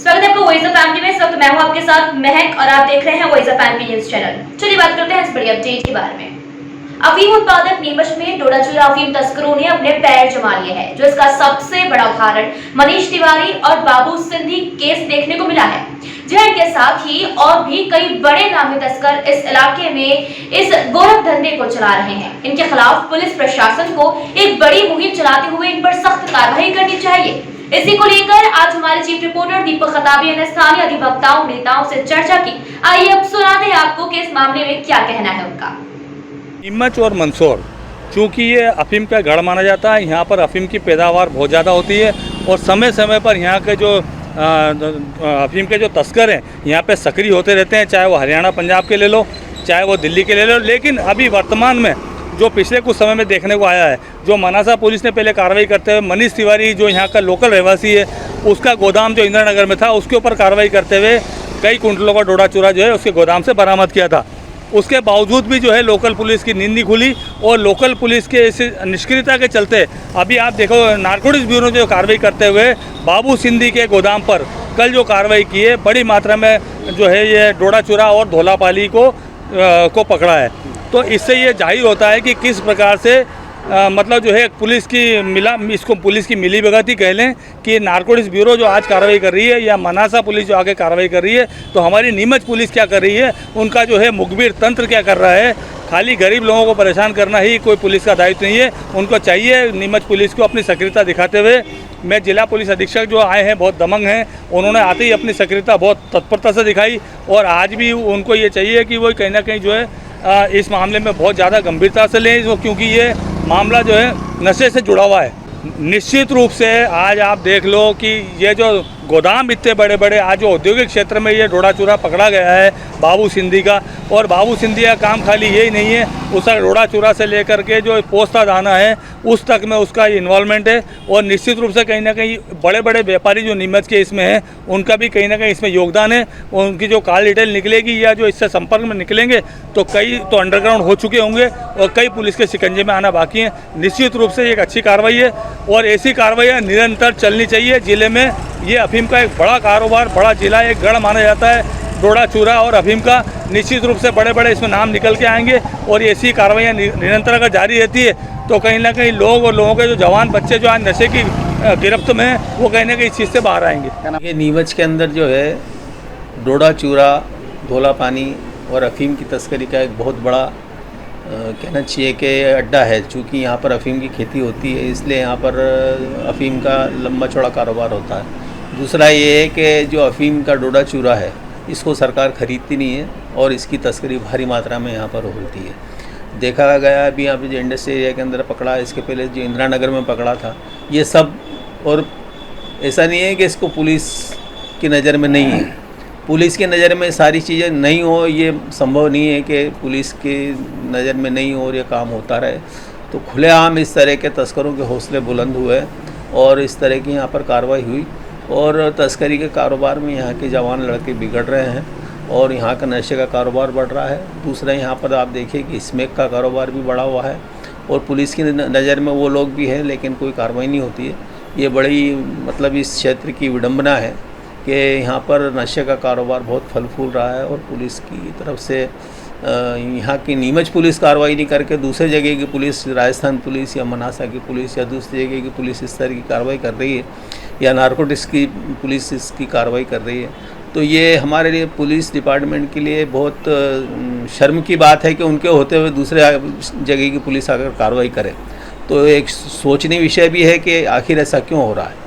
स्वागत है आपका वॉइस ऑफ एमपी में। इस वक्त मैं हूं आपके साथ महक और आप देख रहे हैं voice of MP news channel. चलिए बात करते हैं इस बड़ी अपडेट के बारे में। अफीम उत्पादक नीमच में डोडाचूरा अफीम तस्करों ने अपने पैर जमा लिए हैं, जो इसका सबसे बड़ा उदाहरण मनीष तिवारी और बाबू सिंधी केस देखने को मिला है। जहां इनके साथ ही और भी कई बड़े नामी तस्कर इस इलाके में इस गोरख धंधे को चला रहे हैं। इनके खिलाफ पुलिस प्रशासन को एक बड़ी मुहिम चलाते हुए इन पर सख्त कार्रवाई करनी चाहिए। इसी को लेकर आज हमारे चीफ रिपोर्टर दीपक खताबिया ने स्थानीय अधिवक्ताओं नेताओं से चर्चा की। आइए अब सुनाते हैं आपको कि इस मामले में क्या कहना है उनका। नीमच और मंदसौर चूँकि ये अफीम का गढ़ माना जाता है, यहाँ पर अफीम की पैदावार बहुत ज़्यादा होती है और समय समय पर यहाँ के जो अफीम के जो तस्कर हैं यहाँ पे सक्रिय होते रहते हैं, चाहे वो हरियाणा पंजाब के ले लो, चाहे वो दिल्ली के ले लो। लेकिन अभी वर्तमान में जो पिछले कुछ समय में देखने को आया है, जो मनासा पुलिस ने पहले कार्रवाई करते हुए मनीष तिवारी जो यहाँ का लोकल रहवासी है, उसका गोदाम जो इंदिरा नगर में था उसके ऊपर कार्रवाई करते हुए कई कुंटलों का डोडा चूरा जो है उसके गोदाम से बरामद किया था। उसके बावजूद भी जो है लोकल पुलिस की नींद नहीं खुली और लोकल पुलिस के इस निष्क्रियता के चलते अभी आप देखो नारकोटिक्स ब्यूरो जो कार्रवाई करते हुए बाबू सिंधी के गोदाम पर कल जो कार्रवाई की है, बड़ी मात्रा में जो है ये डोडा चूरा और धोलापाली को पकड़ा है। तो इससे ये जाहिर होता है कि किस प्रकार से मतलब जो है पुलिस की मिलीभगत कह लें कि नारकोटिक्स ब्यूरो जो आज कार्रवाई कर रही है या मनासा पुलिस जो आगे कार्रवाई कर रही है, तो हमारी नीमच पुलिस क्या कर रही है, उनका जो है मुखबिर तंत्र क्या कर रहा है। खाली गरीब लोगों को परेशान करना ही कोई पुलिस का दायित्व नहीं है। उनको चाहिए नीमच पुलिस को अपनी सक्रियता दिखाते हुए, मैं जिला पुलिस अधीक्षक जो आए हैं बहुत दमंग हैं, उन्होंने आते ही अपनी सक्रियता बहुत तत्परता से दिखाई और आज भी उनको ये चाहिए कि वो कहीं ना कहीं जो है इस मामले में बहुत ज़्यादा गंभीरता से लें, क्योंकि ये मामला जो है नशे से जुड़ा हुआ है। निश्चित रूप से आज आप देख लो कि ये जो गोदाम इतने बड़े बड़े आज जो औद्योगिक क्षेत्र में ये डोडा चूरा पकड़ा गया है बाबू सिंधी का, और बाबू सिंधी का काम खाली यही नहीं है, उसका डोडा चूरा से लेकर के जो पोस्ता दाना है उस तक में उसका इन्वॉल्वमेंट है। और निश्चित रूप से कहीं ना कहीं बड़े बड़े व्यापारी जो नीमच के इसमें हैं उनका भी कहीं ना कहीं इसमें योगदान है। उनकी जो काल डिटेल निकलेगी या जो इससे संपर्क में निकलेंगे तो कई तो अंडरग्राउंड हो चुके होंगे और कई पुलिस के शिकंजे में आना बाकी है। निश्चित रूप से एक अच्छी कार्रवाई है और ऐसी कार्रवाइयाँ निरंतर चलनी चाहिए। ज़िले में ये अफीम का एक बड़ा कारोबार, बड़ा जिला, एक गढ़ माना जाता है डोडा चूरा और अफीम का। निश्चित रूप से बड़े बड़े इसमें नाम निकल के आएंगे और ऐसी कार्रवाइयाँ निरंतर अगर जारी रहती है तो कहीं ना कहीं लोग और लोगों के जो जवान बच्चे जो आज नशे की गिरफ्त में हैं वो कहीं ना कहीं इस चीज़ से बाहर आएंगे। ये नीमच के अंदर जो है डोडा चूरा, धोला पानी और अफीम की तस्करी का एक बहुत बड़ा कहना चाहिए कि अड्डा है। चूँकि यहाँ पर अफीम की खेती होती है इसलिए यहाँ पर अफीम का लंबा चौड़ा कारोबार होता है। दूसरा ये है कि जो अफीम का डोडा चूरा है इसको सरकार खरीदती नहीं है और इसकी तस्करी भारी मात्रा में यहाँ पर होती है। देखा गया अभी यहाँ पे जो इंडस्ट्री एरिया के अंदर पकड़ा, इसके पहले जो इंदिरा नगर में पकड़ा था, ये सब। और ऐसा नहीं है कि इसको पुलिस की नज़र में नहीं है, पुलिस की नज़र में सारी चीज़ें नहीं हो, ये संभव नहीं है कि पुलिस की नज़र में नहीं हो और ये काम होता रहे। तो खुलेआम इस तरह के तस्करों के हौसले बुलंद हुए और इस तरह की यहाँ पर कार्रवाई हुई और तस्करी के कारोबार में यहाँ के जवान लड़के बिगड़ रहे हैं और यहाँ का नशे का कारोबार बढ़ रहा है। दूसरा यहाँ पर आप देखिए कि स्मैक का कारोबार भी बढ़ा हुआ है और पुलिस की नज़र में वो लोग भी हैं लेकिन कोई कार्रवाई नहीं होती है। ये बड़ी मतलब इस क्षेत्र की विडंबना है कि यहाँ पर नशे का कारोबार बहुत फल फूल रहा है और पुलिस की तरफ से यहाँ की नीमच पुलिस कार्रवाई नहीं करके दूसरे जगह की पुलिस, राजस्थान पुलिस या मनासा की पुलिस या दूसरी जगह की पुलिस इस तरह की कार्रवाई कर रही है या नारकोटिक्स की पुलिस इसकी कार्रवाई कर रही है। तो ये हमारे लिए पुलिस डिपार्टमेंट के लिए बहुत शर्म की बात है कि उनके होते हुए दूसरे जगह की पुलिस अगर कार्रवाई करे तो एक सोचने विषय भी है कि आखिर ऐसा क्यों हो रहा है।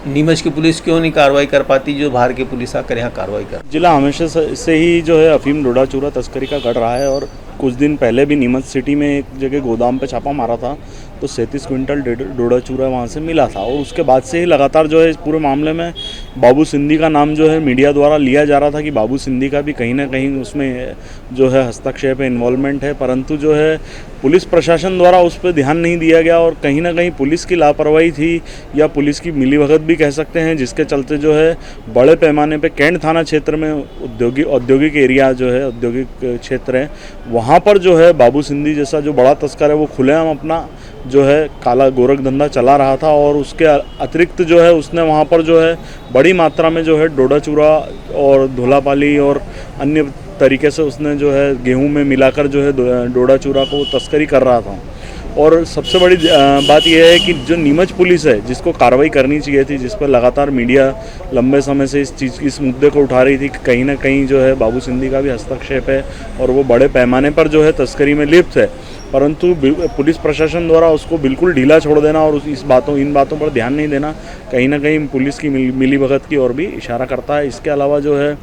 नीमच की पुलिस क्यों नहीं कार्रवाई कर पाती जो बाहर की पुलिस आकर यहाँ कार्रवाई कर। जिला हमेशा से ही जो है अफीम डोडा चूरा तस्करी का गढ़ रहा है और कुछ दिन पहले भी नीमच सिटी में एक जगह गोदाम पे छापा मारा था तो 37 क्विंटल डोडा चूरा वहाँ से मिला था और उसके बाद से ही लगातार जो है इस पूरे मामले में बाबू सिंधी का नाम जो है मीडिया द्वारा लिया जा रहा था कि बाबू सिंधी का भी कहीं ना कहीं उसमें जो है हस्तक्षेप है, इन्वॉल्वमेंट है, परंतु जो है पुलिस प्रशासन द्वारा उस पर ध्यान नहीं दिया गया और कहीं ना कहीं पुलिस की लापरवाही थी या पुलिस की मिलीभगत भी कह सकते हैं, जिसके चलते जो है बड़े पैमाने पे कैंट थाना क्षेत्र में औद्योगिक एरिया जो है औद्योगिक क्षेत्र है वहाँ पर जो है बाबू सिंधी जैसा जो बड़ा तस्कर है वो खुलेआम अपना जो है काला गोरख धंधा चला रहा था और उसके अतिरिक्त जो है उसने वहाँ पर जो है बड़ी मात्रा में जो है डोडा चूरा और धोलापाली और अन्य तरीके से उसने जो है गेहूं में मिलाकर जो है डोडा चूरा को तस्करी कर रहा था। और सबसे बड़ी बात यह है कि जो नीमच पुलिस है जिसको कार्रवाई करनी चाहिए थी, जिस पर लगातार मीडिया लंबे समय से इस मुद्दे को उठा रही थी कि कहीं ना कहीं जो है बाबू सिंधी का भी हस्तक्षेप है और वो बड़े पैमाने पर जो है तस्करी में लिप्त है, परंतु पुलिस प्रशासन द्वारा उसको बिल्कुल ढीला छोड़ देना और इन बातों पर ध्यान नहीं देना कहीं ना कहीं पुलिस की मिलीभगत की ओर भी इशारा करता है। इसके अलावा जो है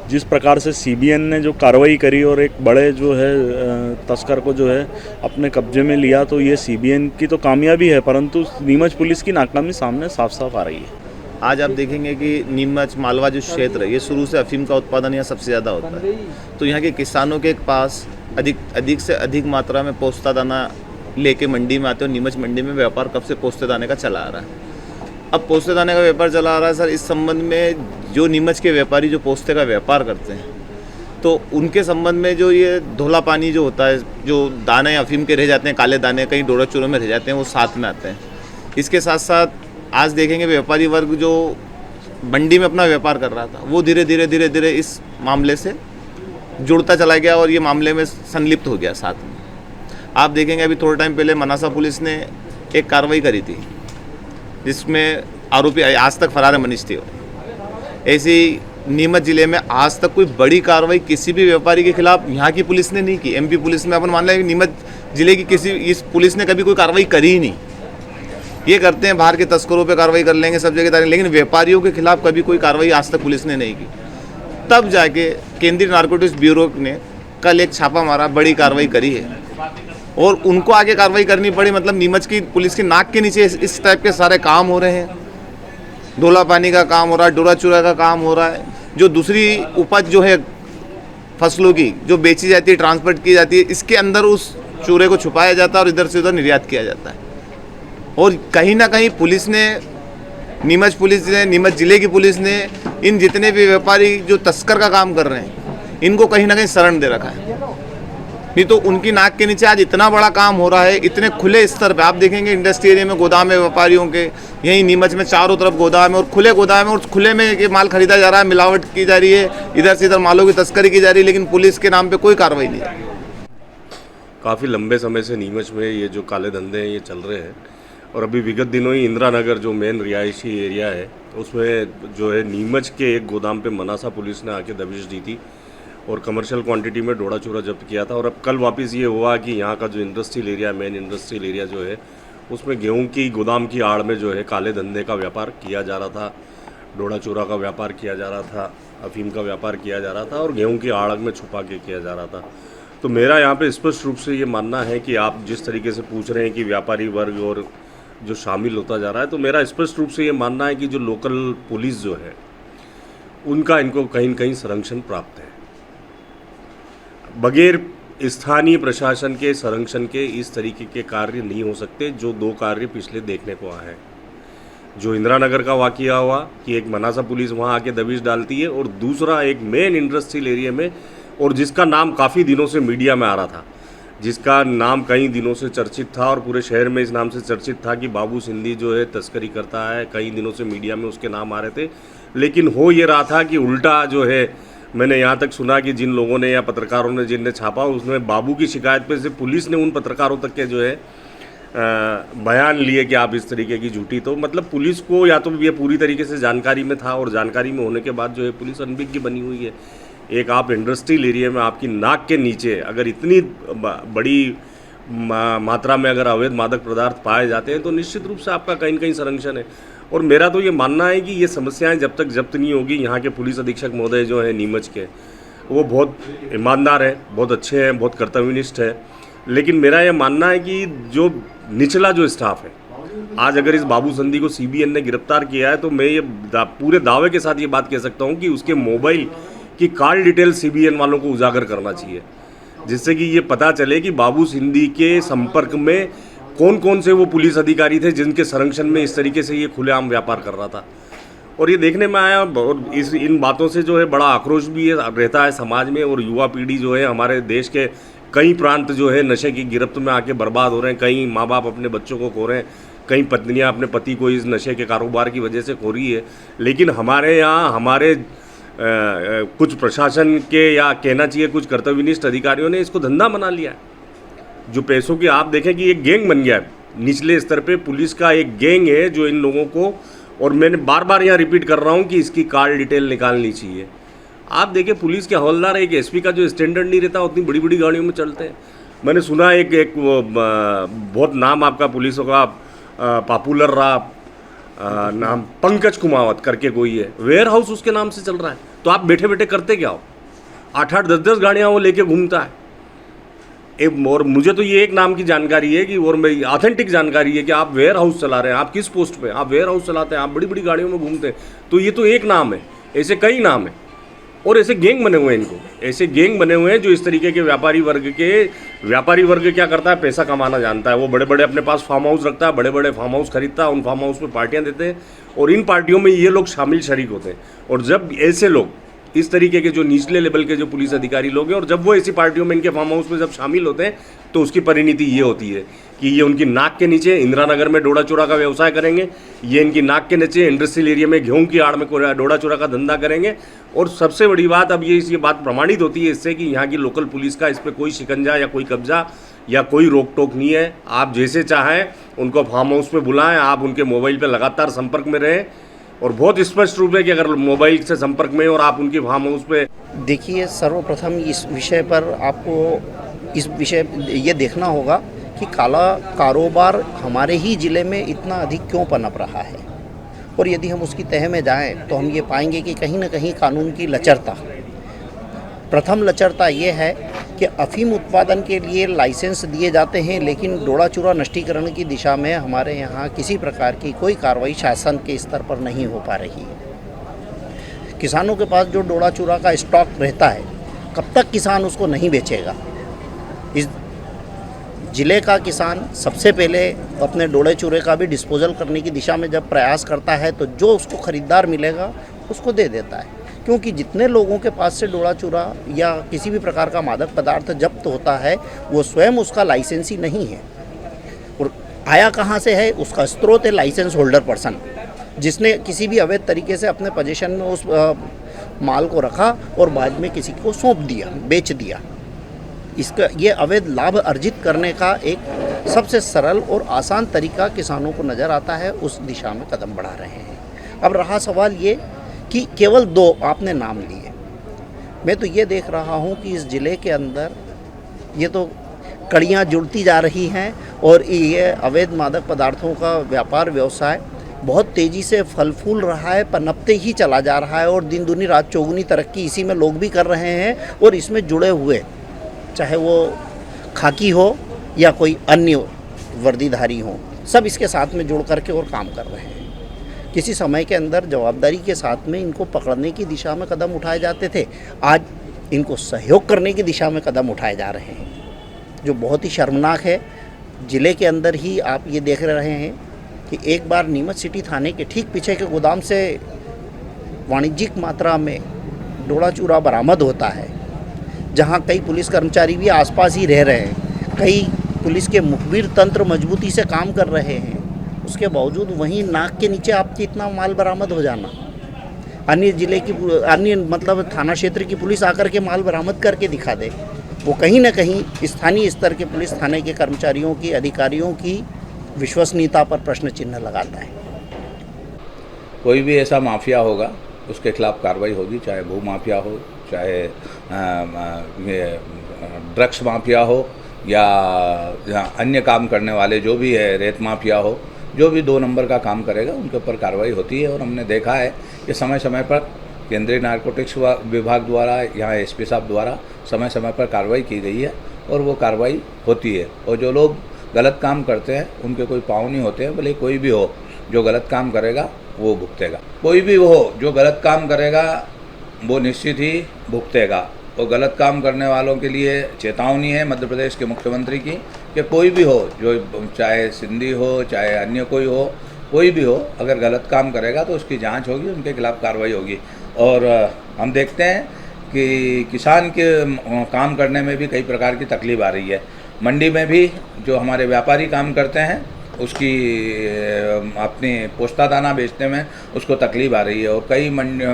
जिस प्रकार से सीबीएन ने जो कार्रवाई करी और एक बड़े जो है तस्कर को जो है अपने कब्जे में लिया, तो ये सीबीएन की तो कामयाबी है, परंतु नीमच पुलिस की नाकामी सामने साफ साफ आ रही है। आज आप देखेंगे कि नीमच मालवा जो क्षेत्र है ये शुरू से अफीम का उत्पादन यहाँ सबसे ज़्यादा होता है, तो यहाँ के किसानों के पास अधिक से अधिक मात्रा में पोस्ता दाना लेके मंडी में आते हैं। नीमच मंडी में व्यापार कब से पोस्ते दाने का चला आ रहा है। अब पोस्ते दाने का व्यापार चला आ रहा है सर। इस संबंध में जो नीमच के व्यापारी जो पोस्ते का व्यापार करते हैं, तो उनके संबंध में जो ये धोला पानी जो होता है, जो दाने अफीम के रह जाते हैं, काले दाने कहीं डोडा चूरों में रह जाते हैं, वो साथ में आते हैं। इसके साथ साथ आज देखेंगे व्यापारी वर्ग जो मंडी में अपना व्यापार कर रहा था, वो धीरे धीरे इस मामले से जुड़ता चला गया और ये मामले में संलिप्त हो गया साथ में। आप देखेंगे अभी थोड़ा टाइम पहले मनासा पुलिस ने एक कार्रवाई करी थी जिसमें आरोपी आज तक फरार है मनीष तिवारी। ऐसी नीमच जिले में आज तक कोई बड़ी कार्रवाई किसी भी व्यापारी के खिलाफ यहाँ की पुलिस ने नहीं की। एमपी पुलिस में अपन मान लें नीमच जिले की इस पुलिस ने कभी कोई कार्रवाई करी ही नहीं। ये करते हैं बाहर के तस्करों पे कार्रवाई कर लेंगे, सब जगह, लेकिन व्यापारियों के खिलाफ कभी कोई कार्रवाई आज तक पुलिस ने नहीं की। तब जाके केंद्रीय नारकोटिक्स ब्यूरो ने कल एक छापा मारा, बड़ी कार्रवाई करी है और उनको आगे कार्रवाई करनी पड़ी। मतलब नीमच की पुलिस की नाक के नीचे इस टाइप के सारे काम हो रहे हैं। धोला पानी का काम हो रहा है, डोरा चूरा का काम हो रहा है, जो दूसरी उपज जो है फसलों की जो बेची जाती है, ट्रांसपोर्ट की जाती है, इसके अंदर उस चूरे को छुपाया जाता है और इधर से उधर निर्यात किया जाता है। और कहीं ना कहीं पुलिस ने, नीमच पुलिस ने, नीमच जिले की पुलिस ने इन जितने भी व्यापारी जो तस्कर का काम कर रहे हैं, इनको कहीं ना कहीं शरण दे रखा है। नहीं तो उनकी नाक के नीचे आज इतना बड़ा काम हो रहा है, इतने खुले स्तर पे। आप देखेंगे इंडस्ट्री एरिया में गोदाम है व्यापारियों के, यहीं नीमच में चारों तरफ गोदाम है और खुले गोदाम है और खुले में ये माल खरीदा जा रहा है, मिलावट की जा रही है, इधर से इधर मालों की तस्करी की जा रही है, लेकिन पुलिस के नाम पे कोई कार्रवाई नहीं है। काफ़ी लंबे समय से नीमच में ये जो काले धंधे हैं ये चल रहे हैं और अभी विगत दिनों ही इंदिरा नगर जो मेन रिहायशी एरिया है उसमें जो है नीमच के एक गोदाम पे मनासा पुलिस ने आके दबिश दी थी और कमर्शियल क्वांटिटी में डोडा चूरा जब्त किया था। और अब कल वापस ये हुआ कि यहाँ का जो industrial area, main industrial area जो है, उसमें गेहूं की गोदाम की आड़ में जो है काले धंधे का व्यापार किया जा रहा था, डोडा चूरा का व्यापार किया जा रहा था, अफीम का व्यापार किया जा रहा था और गेहूं की आड़ में छुपा के किया जा रहा था। तो मेरा यहाँ पे स्पष्ट रूप से ये मानना है कि आप जिस तरीके से पूछ रहे हैं कि व्यापारी वर्ग और जो शामिल होता जा रहा है, तो मेरा स्पष्ट रूप से ये मानना है कि जो लोकल पुलिस जो है उनका इनको कहीं न कहीं संरक्षण प्राप्त है। बगैर स्थानीय प्रशासन के संरक्षण के इस तरीके के कार्य नहीं हो सकते जो दो कार्य पिछले देखने को आए हैं। जो इंदिरा नगर का वाकया हुआ कि एक मनासा पुलिस वहाँ आके दबिश डालती है और दूसरा एक मेन इंडस्ट्रियल एरिया में, और जिसका नाम काफ़ी दिनों से मीडिया में आ रहा था, जिसका नाम कई दिनों से चर्चित था और पूरे शहर में इस नाम से चर्चित था कि बाबू सिंधी जो है तस्करी करता है, कई दिनों से मीडिया में उसके नाम आ रहे थे। लेकिन हो ये रहा था कि उल्टा जो है, मैंने यहाँ तक सुना कि जिन लोगों ने या पत्रकारों ने जिनने छापा, उसमें बाबू की शिकायत पे से पुलिस ने उन पत्रकारों तक के जो है बयान लिए कि आप इस तरीके की झूठी, तो मतलब पुलिस को या तो ये पूरी तरीके से जानकारी में था और जानकारी में होने के बाद जो है पुलिस अनभिज्ञ बनी हुई है। एक आप इंडस्ट्रियल एरिया में आपकी नाक के नीचे अगर इतनी बड़ी मात्रा में अगर अवैध मादक पदार्थ पाए जाते हैं तो निश्चित रूप से आपका कहीं न कहीं संरक्षण है। और मेरा तो ये मानना है कि ये समस्याएं जब तक जब्त नहीं होगी, यहाँ के पुलिस अधीक्षक महोदय जो हैं नीमच के, वो बहुत ईमानदार हैं, बहुत अच्छे हैं, बहुत कर्तव्यनिष्ठ हैं, लेकिन मेरा ये मानना है कि जो निचला जो स्टाफ है, आज अगर इस बाबू सिंधी को सीबीएन ने गिरफ्तार किया है तो मैं ये पूरे दावे के साथ ये बात कह सकता हूँ कि उसके मोबाइल की कॉल डिटेल सीबीएन वालों को उजागर करना चाहिए, जिससे कि ये पता चले कि बाबू सिंधी के संपर्क में कौन कौन से वो पुलिस अधिकारी थे जिनके संरक्षण में इस तरीके से ये खुलेआम व्यापार कर रहा था। और ये देखने में आया और इन बातों से जो है बड़ा आक्रोश भी रहता है समाज में, और युवा पीढ़ी जो है हमारे देश के कई प्रांत जो है नशे की गिरफ्त में आके बर्बाद हो रहे हैं, कई माँ बाप अपने बच्चों को खो रहे हैं, कई पत्नियां अपने पति को इस नशे के कारोबार की वजह से खो रही है। लेकिन हमारे यहाँ हमारे कुछ प्रशासन के या कहना चाहिए कुछ कर्तव्यनिष्ठ अधिकारियों ने इसको धंधा बना लिया है। जो पैसों की आप देखें कि एक गैंग बन गया है, निचले स्तर पे पुलिस का एक गैंग है जो इन लोगों को, और मैंने बार बार यहाँ रिपीट कर रहा हूँ कि इसकी कॉल डिटेल निकालनी चाहिए। आप देखिए पुलिस के हवलदार एक एसपी का जो स्टैंडर्ड नहीं रहता उतनी बड़ी बड़ी गाड़ियों में चलते हैं। मैंने सुना एक बहुत नाम आपका पुलिसों का पॉपुलर रहा नाम पंकज कुमावत करके कोई है, वेयर हाउस उसके नाम से चल रहा है। तो आप बैठे बैठे करते क्या हो? 8-8 10-10 गाड़ियाँ वो लेके घूमता है। और मुझे तो ये एक नाम की जानकारी है कि, और मेरी ऑथेंटिक जानकारी है कि आप वेयर हाउस चला रहे हैं। आप किस पोस्ट पे? आप वेयर हाउस चलाते हैं, आप बड़ी बड़ी गाड़ियों में घूमते हैं। तो ये तो एक नाम है, ऐसे कई नाम है, और ऐसे गैंग बने हुए हैं। इनको ऐसे गैंग बने हुए हैं जो इस तरीके के व्यापारी वर्ग क्या करता है, पैसा कमाना जानता है। वो बड़े बड़े अपने पास फार्म हाउस रखता है, बड़े बड़े फार्म हाउस खरीदता है, उन फार्म हाउस में पार्टियां देते हैं, और इन पार्टियों में ये लोग शामिल शरीक होते हैं। और जब ऐसे लोग, इस तरीके के जो निचले लेवल के जो पुलिस अधिकारी लोग हैं, और जब वो ऐसी पार्टियों में इनके फार्म हाउस में जब शामिल होते हैं तो उसकी परिणति ये होती है कि ये उनकी नाक के नीचे इंदिरा नगर में डोडा चूरा का व्यवसाय करेंगे, ये इनकी नाक के नीचे इंडस्ट्रियल एरिया में गेहूं की आड़ में डोडा चूरा का धंधा करेंगे। और सबसे बड़ी बात, अब ये बात प्रमाणित होती है इससे कि यहाँ की लोकल पुलिस का इस पर कोई शिकंजा या कोई कब्जा या कोई रोक टोक नहीं है। आप जैसे चाहें उनको फार्म हाउस पे बुलाएं, आप उनके मोबाइल पे लगातार संपर्क में रहें, और बहुत स्पष्ट रूप है कि अगर मोबाइल से संपर्क में और आप उनकी फार्म हाउस पे देखिए, सर्वप्रथम इस विषय पर आपको ये देखना होगा कि काला कारोबार हमारे ही ज़िले में इतना अधिक क्यों पनप रहा है। और यदि हम उसकी तह में जाएं तो हम ये पाएंगे कि कहीं ना कहीं कानून की लचरता। प्रथम लचरता ये है कि अफीम उत्पादन के लिए लाइसेंस दिए जाते हैं, लेकिन डोडा चूरा नष्टीकरण की दिशा में हमारे यहाँ किसी प्रकार की कोई कार्रवाई शासन के स्तर पर नहीं हो पा रही है। किसानों के पास जो डोडा चूरा का स्टॉक रहता है, कब तक किसान उसको नहीं बेचेगा? इस ज़िले का किसान सबसे पहले अपने डोडे चूरे का भी डिस्पोजल करने की दिशा में जब प्रयास करता है तो जो उसको ख़रीदार मिलेगा उसको दे देता है, क्योंकि जितने लोगों के पास से डोडा चूरा या किसी भी प्रकार का मादक पदार्थ जब्त होता है वो स्वयं उसका लाइसेंस ही नहीं है। और आया कहाँ से है? उसका स्रोत है लाइसेंस होल्डर पर्सन, जिसने किसी भी अवैध तरीके से अपने पोजीशन में उस माल को रखा और बाद में किसी को सौंप दिया, बेच दिया। इसका ये अवैध लाभ अर्जित करने का एक सबसे सरल और आसान तरीका किसानों को नज़र आता है, उस दिशा में कदम बढ़ा रहे हैं। अब रहा सवाल ये कि केवल 2 आपने नाम लिए, मैं तो ये देख रहा हूँ कि इस ज़िले के अंदर ये तो कड़ियाँ जुड़ती जा रही हैं और ये अवैध मादक पदार्थों का व्यापार व्यवसाय बहुत तेज़ी से फल फूल रहा है, पनपते ही चला जा रहा है, और दिन दुनी रात चौगुनी तरक्की इसी में लोग भी कर रहे हैं। और इसमें जुड़े हुए, चाहे वो खाकी हो या कोई अन्य वर्दीधारी हो, सब इसके साथ में जुड़ करके और काम कर रहे हैं। किसी समय के अंदर जवाबदारी के साथ में इनको पकड़ने की दिशा में कदम उठाए जाते थे, आज इनको सहयोग करने की दिशा में कदम उठाए जा रहे हैं, जो बहुत ही शर्मनाक है। ज़िले के अंदर ही आप ये देख रहे हैं कि एक बार नीमच सिटी थाने के ठीक पीछे के गोदाम से वाणिज्यिक मात्रा में डोडा चूरा बरामद होता है, जहां कई पुलिस कर्मचारी भी आसपास ही रह रहे हैं, कई पुलिस के मुखबिर तंत्र मजबूती से काम कर रहे हैं, उसके बावजूद वहीं नाक के नीचे आपकी इतना माल बरामद हो जाना, अन्य ज़िले की मतलब थाना क्षेत्र की पुलिस आकर के माल बरामद करके दिखा दे, वो कहीं ना कहीं स्थानीय स्तर के पुलिस थाने के कर्मचारियों की, अधिकारियों की विश्वसनीयता पर प्रश्न चिन्ह लगाता है। कोई भी ऐसा माफिया होगा उसके खिलाफ कार्रवाई होगी, चाहे भू माफिया हो, चाहे ड्रग्स माफिया हो, या अन्य काम करने वाले जो भी है, रेत माफिया हो, जो भी 2 नंबर का काम करेगा उनके ऊपर कार्रवाई होती है। और हमने देखा है कि समय समय पर केंद्रीय नारकोटिक्स विभाग द्वारा, यहाँ एसपी साहब द्वारा समय समय पर कार्रवाई की गई है और वो कार्रवाई होती है। और जो लोग गलत काम करते हैं उनके कोई पाँव नहीं होते हैं, भले कोई भी हो जो गलत काम करेगा वो भुगतेगा, कोई भी हो जो गलत काम करेगा वो निश्चित ही भुगतेगा। और गलत काम करने वालों के लिए चेतावनी है मध्य प्रदेश के मुख्यमंत्री की कि कोई भी हो, जो चाहे सिंधी हो, चाहे अन्य कोई भी हो, अगर गलत काम करेगा तो उसकी जांच होगी, उनके खिलाफ कार्रवाई होगी। और हम देखते हैं कि किसान के काम करने में भी कई प्रकार की तकलीफ आ रही है। मंडी में भी जो हमारे व्यापारी काम करते हैं उसकी अपनी पोस्ता दाना बेचने में उसको तकलीफ आ रही है, और कई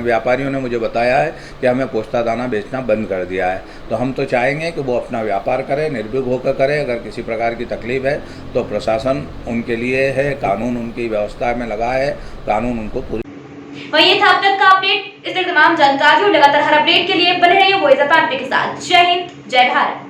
व्यापारियों ने मुझे बताया है कि हमें पोस्ता दाना बेचना बंद कर दिया है। तो हम तो चाहेंगे कि वो अपना व्यापार करें, निर्भीक होकर करें। अगर किसी प्रकार की तकलीफ है तो प्रशासन उनके लिए है, कानून उनकी व्यवस्था में लगा है, कानून उनको पूरी। वहीं ये था अब तक का अपडेट। इस तमाम जानकारी और लगातार हर अपडेट के लिए बने रहिए वॉइस ऑफ एमपी के साथ। जय हिंद, जय भारत।